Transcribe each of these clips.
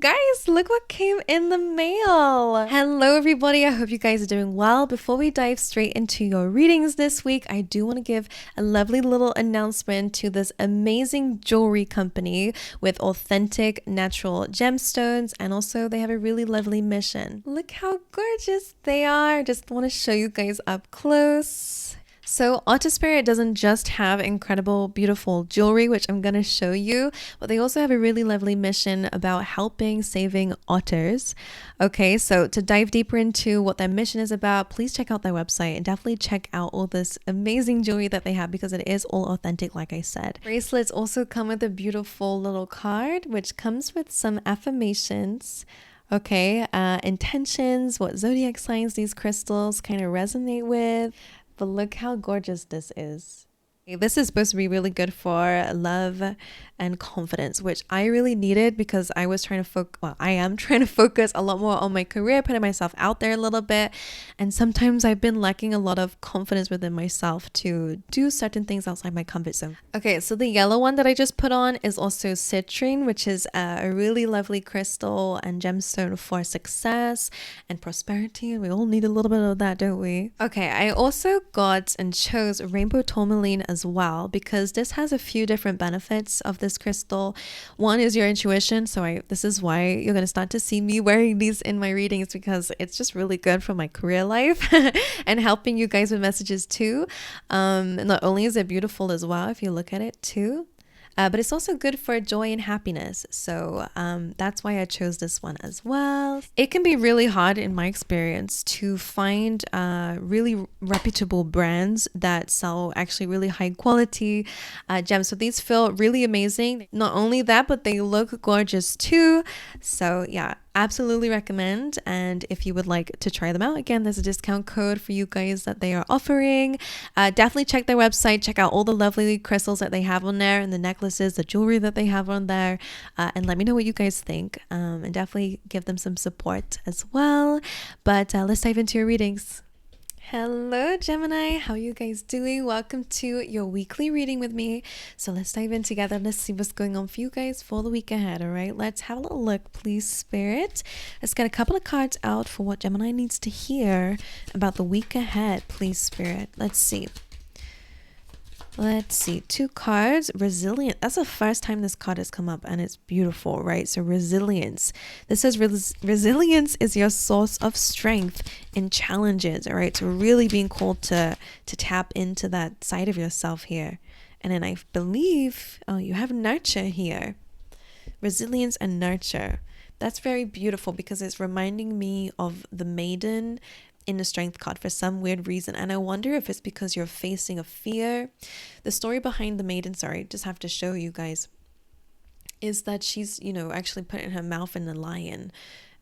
Guys, look what came in the mail. Hello everybody, I hope you guys are doing well. Before we dive straight into your readings this week, I do want to give a lovely little announcement to this amazing jewelry company with authentic natural gemstones, and also they have a really lovely mission. Look how gorgeous they are. Just want to show you guys up close. So Otter Spirit doesn't just have incredible, beautiful jewelry, which I'm going to show you, but they also have a really lovely mission about helping saving otters. Okay, so to dive deeper into what their mission is about, please check out their website and definitely check out all this amazing jewelry that they have because it is all authentic, like I said. Bracelets also come with a beautiful little card, which comes with some affirmations. Okay, intentions, what zodiac signs these crystals kind of resonate with. But look how gorgeous this is. This is supposed to be really good for love and confidence, which I really needed because I was trying to I am trying to focus a lot more on my career, putting myself out there a little bit. And sometimes I've been lacking a lot of confidence within myself to do certain things outside my comfort zone. Okay, so the yellow one that I just put on is also citrine, which is a really lovely crystal and gemstone for success and prosperity. We all need a little bit of that, don't we? Okay, I also got and chose rainbow tourmaline as well because this has a few different benefits of this crystal. One is your intuition, so this is why you're going to start to see me wearing these in my readings, because it's just really good for my career life and helping you guys with messages too. Not only is it beautiful as well if you look at it too, but it's also good for joy and happiness. So that's why I chose this one as well. It can be really hard in my experience to find really reputable brands that sell actually really high quality gems. So these feel really amazing. Not only that, but they look gorgeous too. So yeah, absolutely recommend. And if you would like to try them out, again, there's a discount code for you guys that they are offering. Definitely check their website, check out all the lovely crystals that they have on there and the necklaces, the jewelry that they have on there, and let me know what you guys think, and definitely give them some support as well. But let's dive into your readings. Hello Gemini, how are you guys doing? Welcome to your weekly reading with me. So let's dive in together. Let's see what's going on for you guys for the week ahead. All right, let's have a little look, please, Spirit. Let's get a couple of cards out for what Gemini needs to hear about the week ahead, please, Spirit. Let's see. Two cards. Resilient. That's the first time this card has come up, and it's beautiful, right? So resilience. This says resilience is your source of strength in challenges, all right? So really being called to tap into that side of yourself here. And then I believe, you have nurture here. Resilience and nurture. That's very beautiful because it's reminding me of the maiden in the strength card for some weird reason, and I wonder if it's because you're facing a fear. The story behind the maiden, sorry, just have to show you guys, is that she's actually putting her mouth in the lion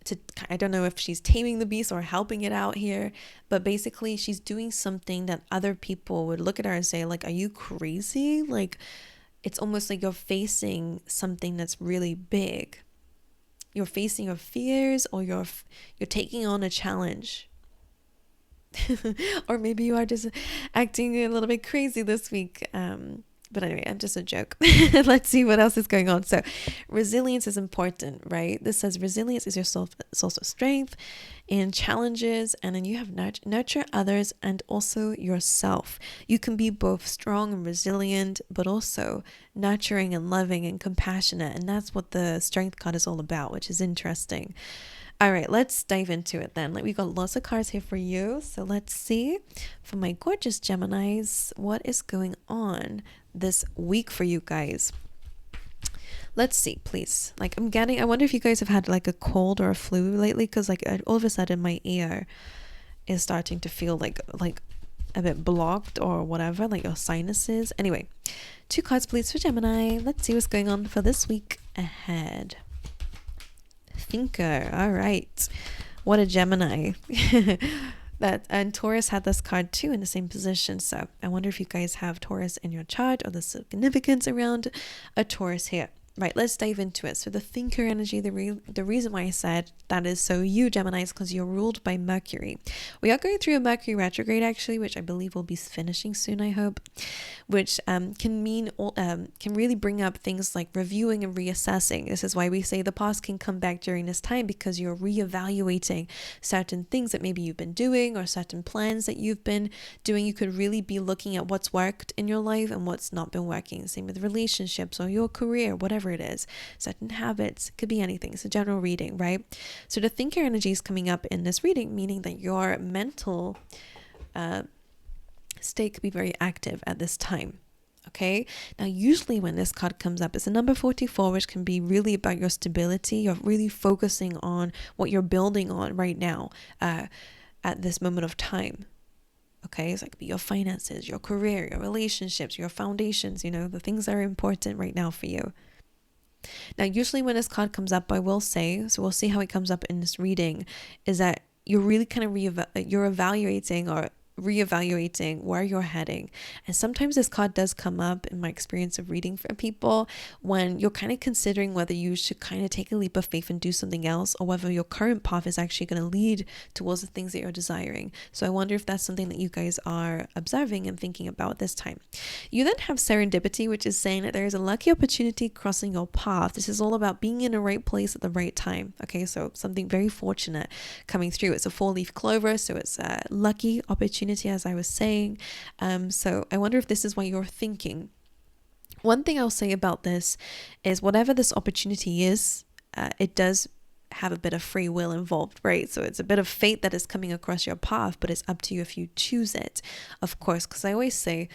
to, I don't know if she's taming the beast or helping it out here, but basically she's doing something that other people would look at her and say, like, are you crazy? Like, it's almost like you're facing something that's really big. You're facing your fears, or you're taking on a challenge. Or maybe you are just acting a little bit crazy this week. But anyway, I'm just a joke. Let's see what else is going on. So resilience is important, right? This says resilience is your source of strength in challenges, and then you have nurture others and also yourself. You can be both strong and resilient, but also nurturing and loving and compassionate. And that's what the strength card is all about, which is interesting. All right, let's dive into it then. We got lots of cards here for you. So let's see for my gorgeous Geminis, what is going on this week for you guys. Let's see, please. I wonder if you guys have had like a cold or a flu lately, because like all of a sudden my ear is starting to feel like a bit blocked or whatever, like your sinuses. Anyway, 2 cards please for Gemini. Let's see what's going on for this week ahead. Thinker. All right, what a Gemini. And Taurus had this card too in the same position. So I wonder if you guys have Taurus in your chart or the significance around a Taurus here. Right, let's dive into it. So the thinker energy, the reason why I said that is so you, Gemini, is because you're ruled by Mercury. We are going through a Mercury retrograde, actually, which I believe will be finishing soon, I hope, which can really bring up things like reviewing and reassessing. This is why we say the past can come back during this time, because you're reevaluating certain things that maybe you've been doing or certain plans that you've been doing. You could really be looking at what's worked in your life and what's not been working. Same with relationships or your career, whatever it is, certain habits, could be anything. It's a general reading, right? So the thinker energy is coming up in this reading, meaning that your mental state could be very active at this time. Okay, now usually when this card comes up, it's a number 44, which can be really about your stability. You're really focusing on what you're building on right now at this moment of time. Okay, so it could be your finances, your career, your relationships, your foundations, the things that are important right now for you. Now, usually when this card comes up, I will say, so we'll see how it comes up in this reading, is that you're really kind of you're evaluating or reevaluating where you're heading. And sometimes this card does come up in my experience of reading for people when you're kind of considering whether you should kind of take a leap of faith and do something else, or whether your current path is actually going to lead towards the things that you're desiring. So I wonder if that's something that you guys are observing and thinking about this time. You then have serendipity, which is saying that there is a lucky opportunity crossing your path. This is all about being in the right place at the right time. Okay, so something very fortunate coming through. It's a 4-leaf clover, so it's a lucky opportunity, as I was saying. So I wonder if this is what you're thinking. One thing I'll say about this is whatever this opportunity is, it does have a bit of free will involved, right? So it's a bit of fate that is coming across your path, but it's up to you if you choose it, of course, because I always say,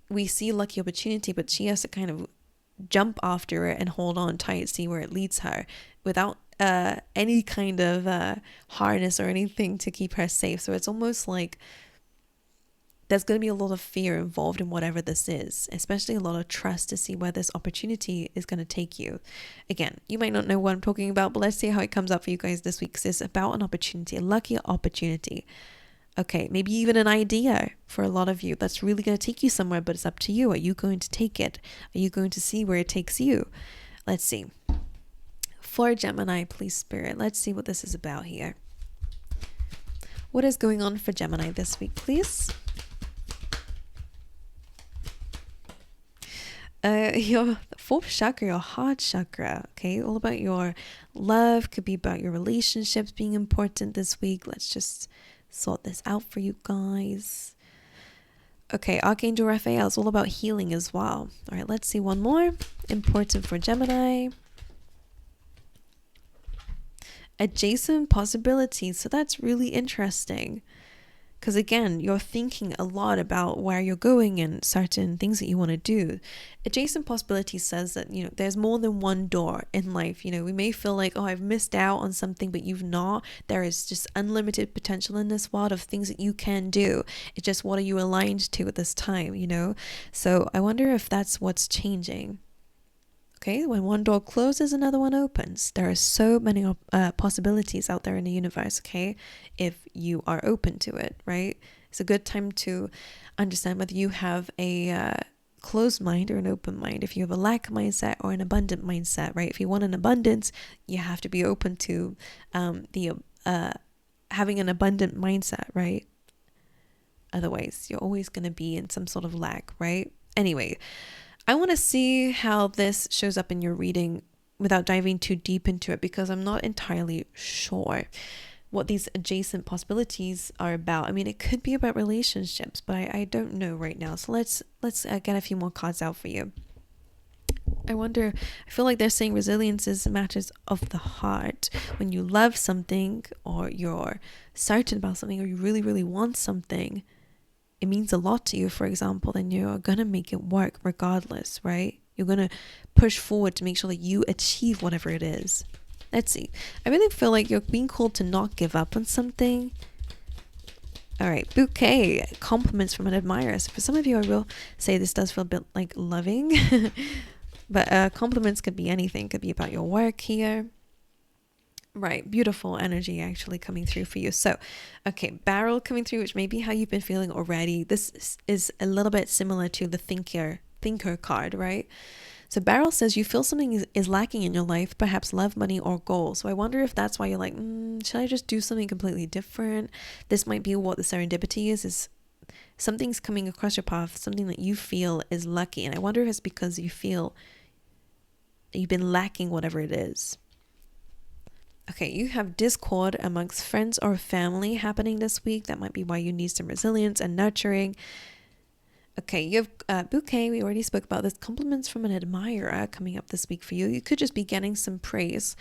we see lucky opportunity, but she has to kind of jump after it and hold on tight, see where it leads her without any kind of harness or anything to keep her safe. So it's almost like there's going to be a lot of fear involved in whatever this is, especially a lot of trust to see where this opportunity is going to take you. Again, you might not know what I'm talking about, but let's see how it comes up for you guys this week, because it's about an opportunity, a lucky opportunity. Okay, maybe even an idea for a lot of you that's really going to take you somewhere, but it's up to you. Are you going to take it? Are you going to see where it takes you? Let's see. For Gemini, please, Spirit, let's see what this is about here. What is going on for Gemini this week, please? Your fourth chakra, your heart chakra, okay? All about your love, could be about your relationships being important this week. Let's just sort this out for you guys. Okay, Archangel Raphael is all about healing as well. All right, let's see one more. Important for Gemini. Adjacent possibilities. So that's really interesting. Because again, you're thinking a lot about where you're going and certain things that you want to do. Adjacent possibilities says that, there's more than one door in life. We may feel like, oh, I've missed out on something, but you've not. There is just unlimited potential in this world of things that you can do. It's just what are you aligned to at this time, So I wonder if that's what's changing. Okay, when one door closes, another one opens. There are so many possibilities out there in the universe, okay, if you are open to it, right? It's a good time to understand whether you have a closed mind or an open mind, if you have a lack mindset or an abundant mindset, right? If you want an abundance, you have to be open to having an abundant mindset, right? Otherwise, you're always going to be in some sort of lack, right? Anyway, I want to see how this shows up in your reading without diving too deep into it, because I'm not entirely sure what these adjacent possibilities are about. It could be about relationships, but I don't know right now. So let's get a few more cards out for you. I feel like they're saying resilience is matters of the heart. When you love something, or you're certain about something, or you really, really want something, it means a lot to you, for example, then you're going to make it work regardless, right? You're going to push forward to make sure that you achieve whatever it is. Let's see. I really feel like you're being called to not give up on something. All right, bouquet, compliments from an admirer. So for some of you, I will say this does feel a bit like loving, but compliments could be anything. Could be about your work here. Right, beautiful energy actually coming through for you. So, okay, barrel coming through, which may be how you've been feeling already. This is a little bit similar to the thinker card, right? So Beryl says you feel something is lacking in your life, perhaps love, money, or goals. So I wonder if that's why you're like, should I just do something completely different? This might be what the serendipity is something's coming across your path, something that you feel is lucky. And I wonder if it's because you feel you've been lacking whatever it is. Okay, you have discord amongst friends or family happening this week. That might be why you need some resilience and nurturing. Okay, you have bouquet. We already spoke about this. Compliments from an admirer coming up this week for you. You could just be getting some praise.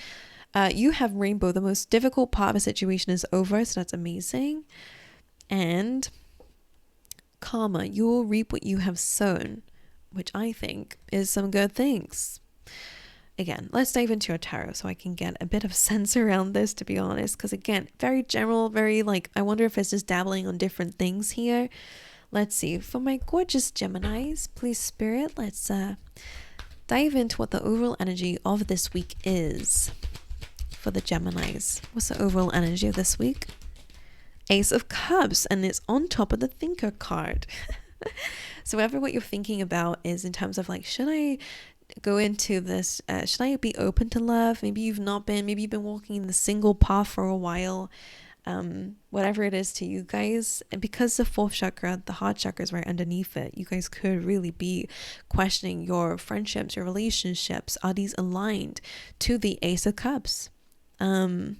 You have rainbow. The most difficult part of a situation is over, so that's amazing. And karma. You will reap what you have sown, which I think is some good things. Again, let's dive into your tarot so I can get a bit of sense around this, to be honest. Because again, very general, very like, I wonder if it's just dabbling on different things here. Let's see. For my gorgeous Geminis, please Spirit, let's dive into what the overall energy of this week is for the Geminis. What's the overall energy of this week? Ace of Cups, and it's on top of the Thinker card. So whatever what you're thinking about is in terms of like, should I go into this, should I be open to love? Maybe you've not been, maybe you've been walking in the single path for a while. Whatever it is to you guys, and because the fourth chakra, the heart chakra, is right underneath it, you guys could really be questioning your friendships, your relationships. Are these aligned to the Ace of Cups? Are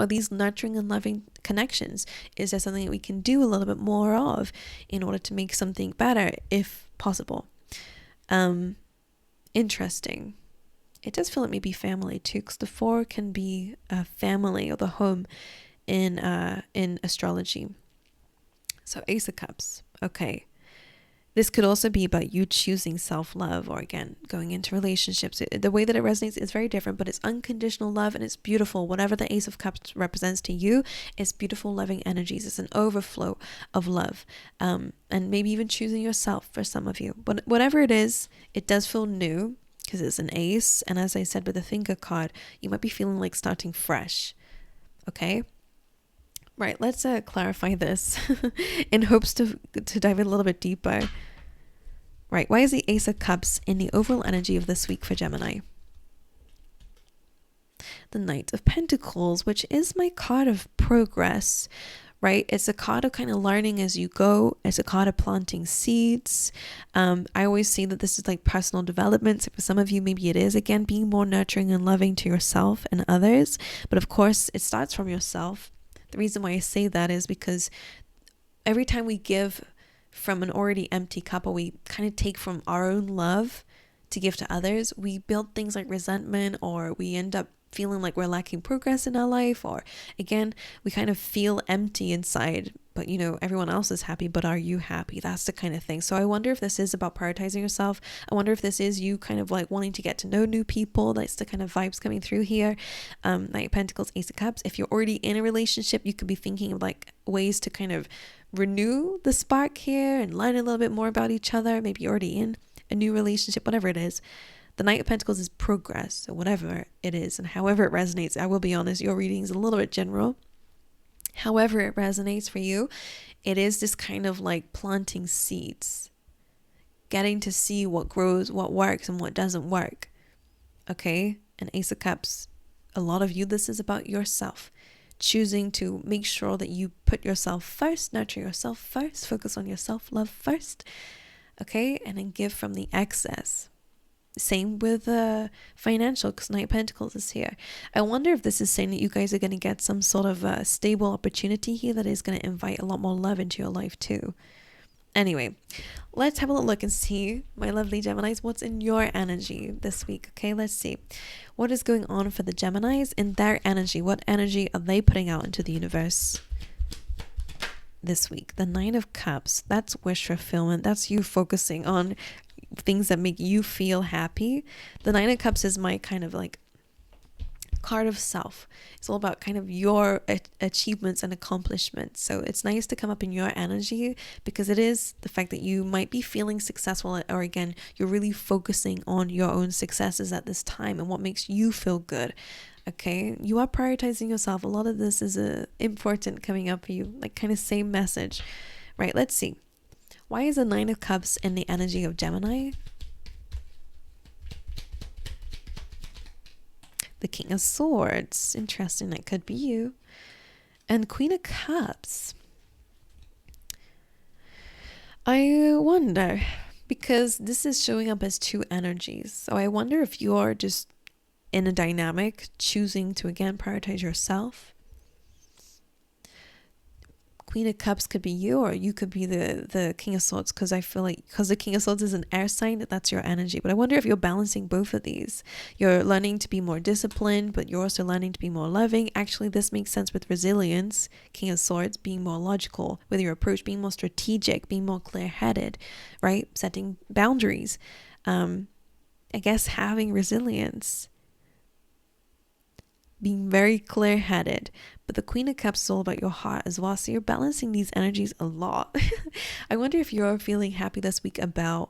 these nurturing and loving connections? Is there something that we can do a little bit more of in order to make something better, if possible? Interesting. It does feel like maybe family too, because the 4 can be a family or the home in astrology. So Ace of Cups. Okay. This could also be about you choosing self-love, or again, going into relationships. The way that it resonates is very different, but it's unconditional love and it's beautiful. Whatever the Ace of Cups represents to you, it's beautiful, loving energies. It's an overflow of love. And maybe even choosing yourself for some of you. But whatever it is, it does feel new because it's an ace. And as I said with the Thinker card, you might be feeling like starting fresh. Okay? Right, let's clarify this in hopes to dive in a little bit deeper. Right, why is the Ace of Cups in the overall energy of this week for Gemini? The Knight of Pentacles, which is my card of progress, right? It's a card of kind of learning as you go. It's a card of planting seeds. I always say that this is like personal development. So for some of you, maybe it is, again, being more nurturing and loving to yourself and others. But of course, it starts from yourself. The reason why I say that is because every time we give from an already empty cup, or we kind of take from our own love to give to others, we build things like resentment, or we end up feeling like we're lacking progress in our life, or again, we kind of feel empty inside, but you know, everyone else is happy, but are you happy? That's the kind of thing. So I wonder if this is about prioritizing yourself. I wonder if this is you kind of like wanting to get to know new people. That's the kind of vibes coming through here. Knight of Pentacles, Ace of Cups. If you're already in a relationship, you could be thinking of like ways to kind of renew the spark here and learn a little bit more about each other. Maybe you're already in a new relationship, whatever it is. The Knight of Pentacles is progress, so whatever it is and however it resonates. I will be honest, your reading is a little bit general. However it resonates for you, it is this kind of like planting seeds, getting to see what grows, what works and what doesn't work. Okay? And Ace of Cups, a lot of you, this is about yourself. Choosing to make sure that you put yourself first, nurture yourself first, focus on your self-love first. Okay? And then give from the excess. Same with financial, because Knight of Pentacles is here. I wonder if this is saying that you guys are going to get some sort of stable opportunity here that is going to invite a lot more love into your life too. Anyway, let's have a look and see, my lovely Geminis, what's in your energy this week. Okay, let's see. What is going on for the Geminis in their energy? What energy are they putting out into the universe this week? The Nine of Cups, that's wish fulfillment. That's you focusing on things that make you feel happy. The Nine of Cups is my kind of like card of self. It's all about kind of your achievements and accomplishments. So it's nice to come up in your energy because it is the fact that you might be feeling successful, or again, you're really focusing on your own successes at this time and what makes you feel good. Okay, you are prioritizing yourself. A lot of this is important coming up for you, like kind of same message, right? Let's see. Why is the Nine of Cups in the energy of Gemini? The King of Swords. Interesting. That could be you. And Queen of Cups. I wonder, because this is showing up as two energies. So I wonder if you're just in a dynamic, choosing to again prioritize yourself. Queen of Cups could be you, or you could be the King of Swords, because I feel like, because the King of Swords is an air sign, that's your energy. But I wonder if you're balancing both of these. You're learning to be more disciplined, but you're also learning to be more loving. Actually, this makes sense with resilience. King of Swords, being more logical with your approach, being more strategic, being more clear-headed, right? Setting boundaries. I guess having resilience, being very clear-headed. But the Queen of Cups is all about your heart as well. So you're balancing these energies a lot. I wonder if you're feeling happy this week about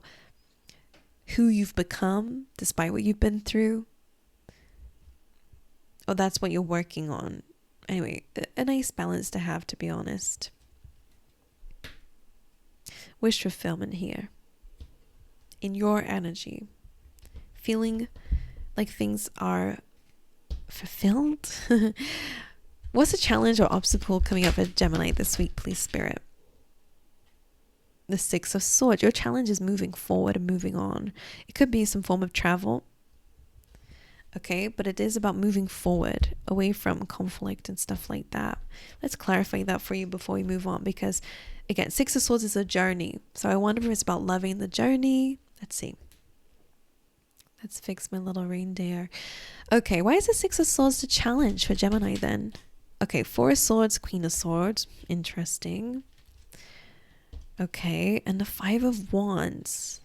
who you've become despite what you've been through. Or that's what you're working on. Anyway, a nice balance to have, to be honest. Wish fulfillment here. In your energy. Feeling like things are fulfilled. What's a challenge or obstacle coming up for Gemini this week, please, Spirit? The Six of Swords. Your challenge is moving forward and moving on. It could be some form of travel. Okay, but it is about moving forward, away from conflict and stuff like that. Let's clarify that for you before we move on, because again, Six of Swords is a journey. So I wonder if it's about loving the journey. Let's see. Let's fix my little reindeer. Okay, why is the Six of Swords the challenge for Gemini then? Okay, Four of Swords, Queen of Swords. Interesting. Okay, and the Five of Wands.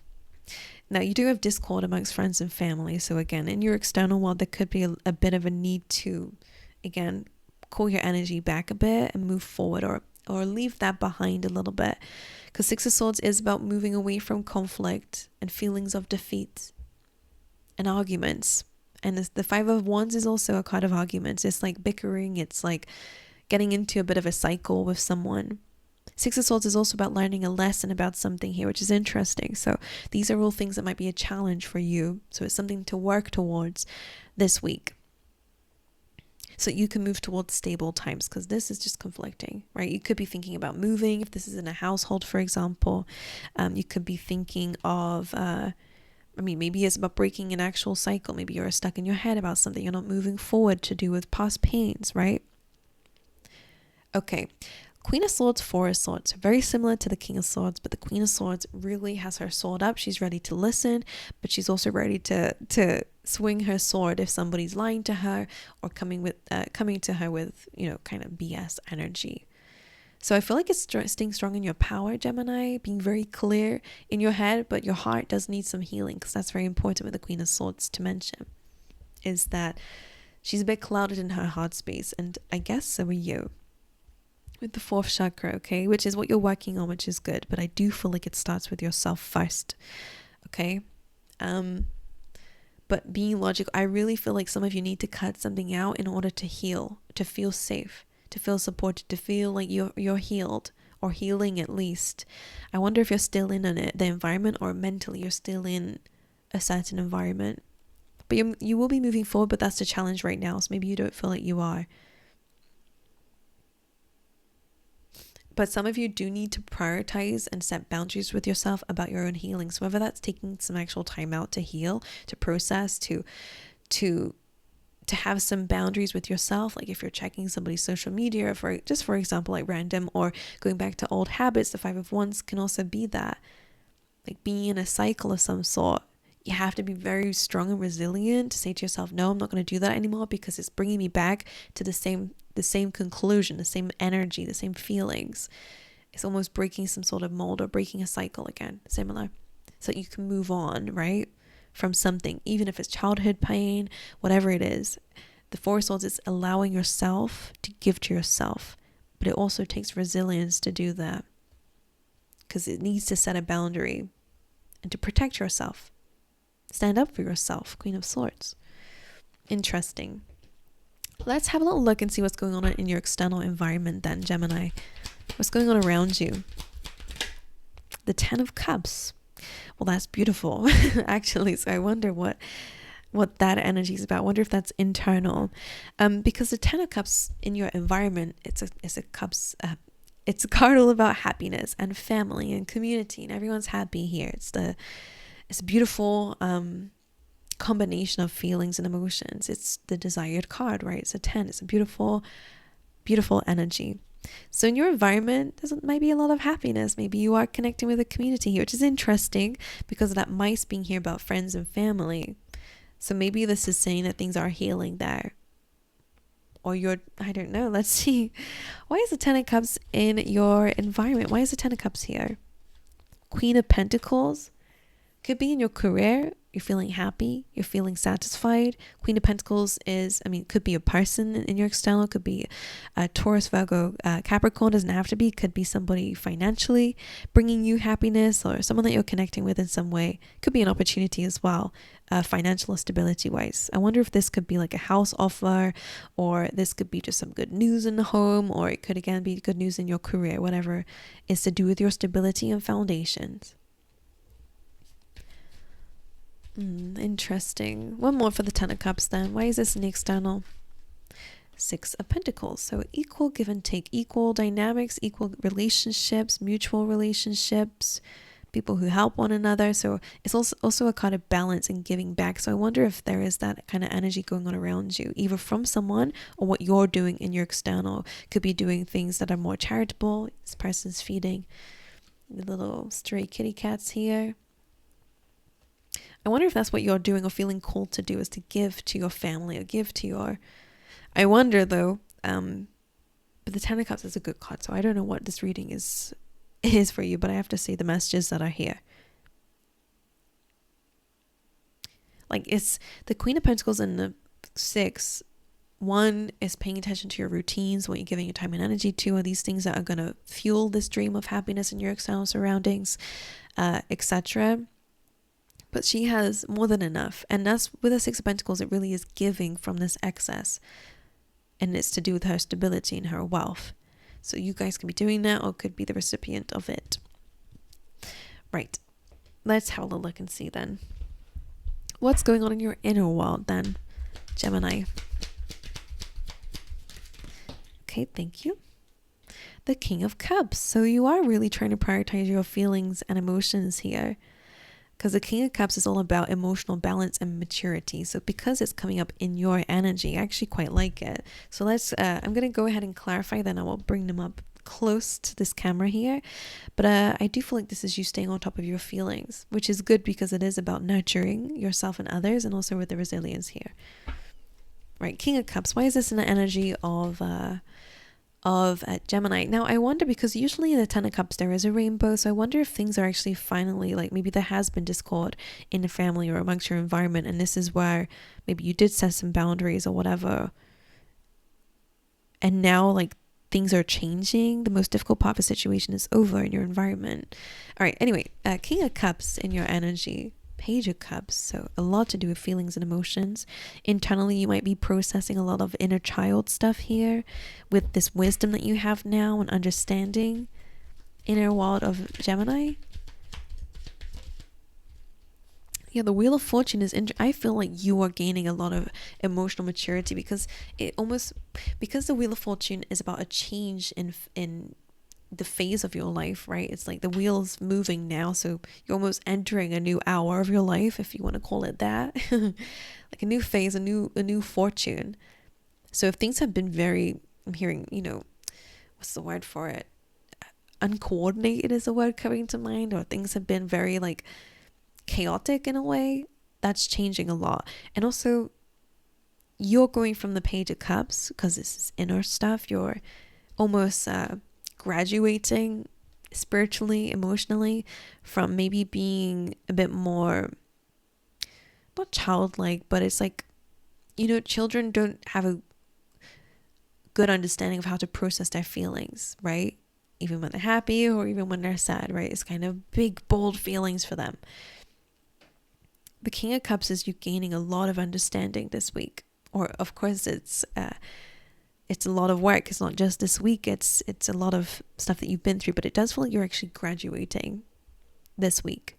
Now, you do have discord amongst friends and family. So again, in your external world, there could be a bit of a need to, again, call your energy back a bit and move forward, or leave that behind a little bit. Because Six of Swords is about moving away from conflict and feelings of defeat and arguments. And the Five of Wands is also a card of arguments. It's like bickering. It's like getting into a bit of a cycle with someone. Six of Swords is also about learning a lesson about something here, which is interesting. So these are all things that might be a challenge for you. So it's something to work towards this week, so you can move towards stable times, because this is just conflicting, right? You could be thinking about moving, if this is in a household, for example. You could be thinking of... maybe it's about breaking an actual cycle. Maybe you're stuck in your head about something. You're not moving forward to do with past pains, right? Okay. Queen of Swords, Four of Swords. Very similar to the King of Swords, but the Queen of Swords really has her sword up. She's ready to listen, but she's also ready to swing her sword if somebody's lying to her or coming to her with, kind of BS energy. So I feel like it's staying strong in your power, Gemini, being very clear in your head, but your heart does need some healing, because that's very important with the Queen of Swords to mention, is that she's a bit clouded in her heart space, and I guess so are you. With the fourth chakra, okay, which is what you're working on, which is good, but I do feel like it starts with yourself first, okay? But being logical, I really feel like some of you need to cut something out in order to heal, to feel safe, to feel supported, to feel like you're healed, or healing at least. I wonder if you're still in the environment, or mentally you're still in a certain environment. But you will be moving forward, but that's the challenge right now. So maybe you don't feel like you are. But some of you do need to prioritize and set boundaries with yourself about your own healing. So whether that's taking some actual time out to heal, to process, to have some boundaries with yourself, like if you're checking somebody's social media, for example, like random, or going back to old habits. The Five of Wands can also be that, like being in a cycle of some sort. You have to be very strong and resilient to say to yourself, no, I'm not going to do that anymore, because it's bringing me back to the same conclusion, the same energy, the same feelings. It's almost breaking some sort of mold, or breaking a cycle again, similar, so that you can move on, right, from something, even if it's childhood pain, whatever it is. The Four of Swords is allowing yourself to give to yourself, but it also takes resilience to do that, because it needs to set a boundary and to protect yourself. Stand up for yourself, Queen of Swords. Interesting. Let's have a little look and see what's going on in your external environment then, Gemini. What's going on around you? The Ten of Cups. Well, that's beautiful, actually. So I wonder what what that energy is about. I wonder if that's internal, because the Ten of Cups in your environment, it's a card all about happiness and family and community, and everyone's happy here. It's a beautiful combination of feelings and emotions. It's the desired card, right? It's a 10. It's a beautiful energy. So in your environment, there might be a lot of happiness. Maybe you are connecting with a community here, which is interesting because of that mice being here about friends and family. So maybe this is saying that things are healing there. Or I don't know, let's see. Why is the Ten of Cups in your environment? Why is the Ten of Cups here? Queen of Pentacles. Could be in your career. You're feeling happy. You're feeling satisfied. Queen of Pentacles could be a person in your external. Could be a Taurus, Virgo, Capricorn. Doesn't have to be. Could be somebody financially bringing you happiness, or someone that you're connecting with in some way. Could be an opportunity as well, financial stability wise. I wonder if this could be like a house offer, or this could be just some good news in the home, or it could again be good news in your career, whatever is to do with your stability and foundations. Interesting. One more for the Ten of Cups then. Why is this in the external? Six of Pentacles. So equal give and take, equal dynamics, equal relationships, mutual relationships, people who help one another. So it's also a kind of balance and giving back. So I wonder if there is that kind of energy going on around you, either from someone or what you're doing in your external. Could be doing things that are more charitable. This person's feeding the little stray kitty cats here. I wonder if that's what you're doing or feeling called to do, is to give to your family or give to your... I wonder though, but the Ten of Cups is a good card, so I don't know what this reading is for you, but I have to say the messages that are here. Like, it's the Queen of Pentacles and the Six. One is paying attention to your routines, what you're giving your time and energy to, are these things that are going to fuel this dream of happiness in your external surroundings, etc. But she has more than enough. And that's with the Six of Pentacles, it really is giving from this excess. And it's to do with her stability and her wealth. So you guys can be doing that, or could be the recipient of it. Right. Let's have a look and see then. What's going on in your inner world then, Gemini? Okay, thank you. The King of Cups. So you are really trying to prioritize your feelings and emotions here, because the King of Cups is all about emotional balance and maturity. So because it's coming up in your energy, I actually quite like it. So I'm going to go ahead and clarify, then I will bring them up close to this camera here. But I do feel like this is you staying on top of your feelings, which is good because it is about nurturing yourself and others, and also with the resilience here. Right, King of Cups. Why is this in the energy of Gemini? Now I wonder, because usually in the Ten of Cups there is a rainbow, so I wonder if things are actually finally, like, maybe there has been discord in the family or amongst your environment, and this is where maybe you did set some boundaries or whatever, and now like things are changing. The most difficult part of the situation is over in your environment. All right, anyway, King of Cups in your energy, Page of Cups. So a lot to do with feelings and emotions. Internally, you might be processing a lot of inner child stuff here with this wisdom that you have now and understanding. Inner world of Gemini. Yeah, the Wheel of Fortune is I feel like you are gaining a lot of emotional maturity, because the Wheel of Fortune is about a change in the phase of your life, right? It's like the wheel's moving now, so you're almost entering a new hour of your life, if you want to call it that. Like a new phase, a new fortune. So if things have been very, I'm hearing, what's the word for it? Uncoordinated is the word coming to mind, or things have been very like chaotic in a way, that's changing a lot. And also you're going from the Page of Cups, because this is inner stuff, you're almost graduating spiritually, emotionally, from maybe being a bit more, not childlike, but it's like, children don't have a good understanding of how to process their feelings, right? Even when they're happy or even when they're sad, right? It's kind of big, bold feelings for them. The King of Cups is you gaining a lot of understanding this week. Or of course it's a lot of work. It's not just this week. It's a lot of stuff that you've been through, but it does feel like you're actually graduating this week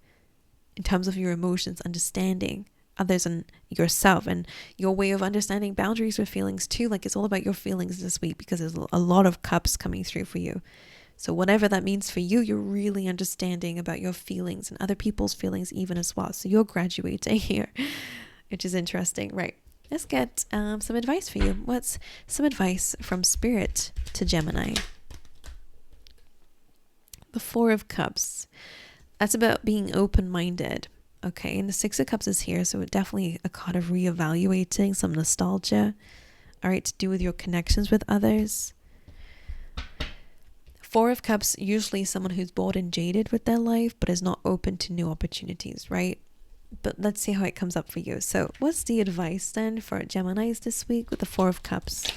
in terms of your emotions, understanding others and yourself, and your way of understanding boundaries with feelings too. Like, it's all about your feelings this week, because there's a lot of cups coming through for you. So whatever that means for you, you're really understanding about your feelings and other people's feelings even as well. So you're graduating here, which is interesting. Right. Let's get some advice for you. What's some advice from Spirit to Gemini? The Four of Cups. That's about being open-minded. Okay. And the Six of Cups is here. So definitely a card of reevaluating, some nostalgia. All right. To do with your connections with others. Four of Cups, usually someone who's bored and jaded with their life, but is not open to new opportunities, right? But let's see how it comes up for you. So what's the advice then for Geminis this week with the Four of Cups?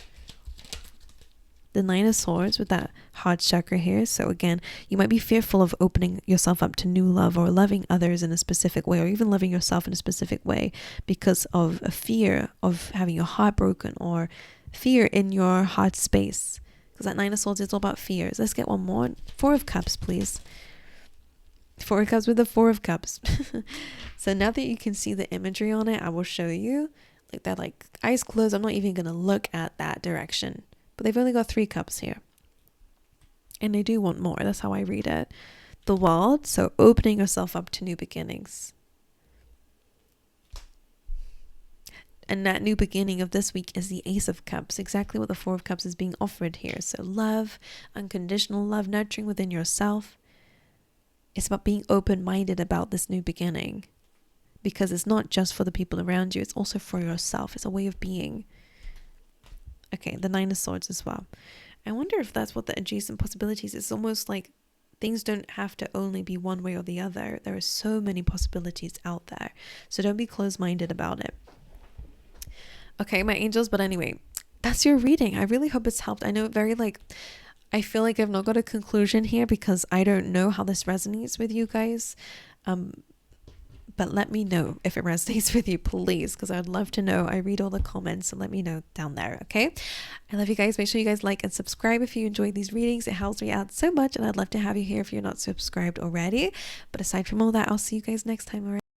The Nine of Swords with that heart chakra here. So again, you might be fearful of opening yourself up to new love, or loving others in a specific way, or even loving yourself in a specific way, because of a fear of having your heart broken, or fear in your heart space. Because that Nine of Swords is all about fears. Let's get one more. Four of Cups, please. Four of Cups with the Four of Cups. So now that you can see the imagery on it, I will show you. Like that, like eyes closed. I'm not even going to look at that direction. But they've only got 3 cups here. And they do want more. That's how I read it. The World. So opening yourself up to new beginnings. And that new beginning of this week is the Ace of Cups, exactly what the Four of Cups is being offered here. So love, unconditional love, nurturing within yourself. It's about being open-minded about this new beginning, because it's not just for the people around you, it's also for yourself. It's a way of being. Okay, the Nine of Swords as well. I wonder if that's what the adjacent possibilities is. It's almost like things don't have to only be one way or the other. There are so many possibilities out there. So don't be closed-minded about it. Okay, my angels, but anyway, that's your reading. I really hope it's helped. I know I feel like I've not got a conclusion here, because I don't know how this resonates with you guys. But let me know if it resonates with you, please, because I'd love to know. I read all the comments, so let me know down there, okay? I love you guys. Make sure you guys like and subscribe if you enjoyed these readings. It helps me out so much, and I'd love to have you here if you're not subscribed already. But aside from all that, I'll see you guys next time, all right?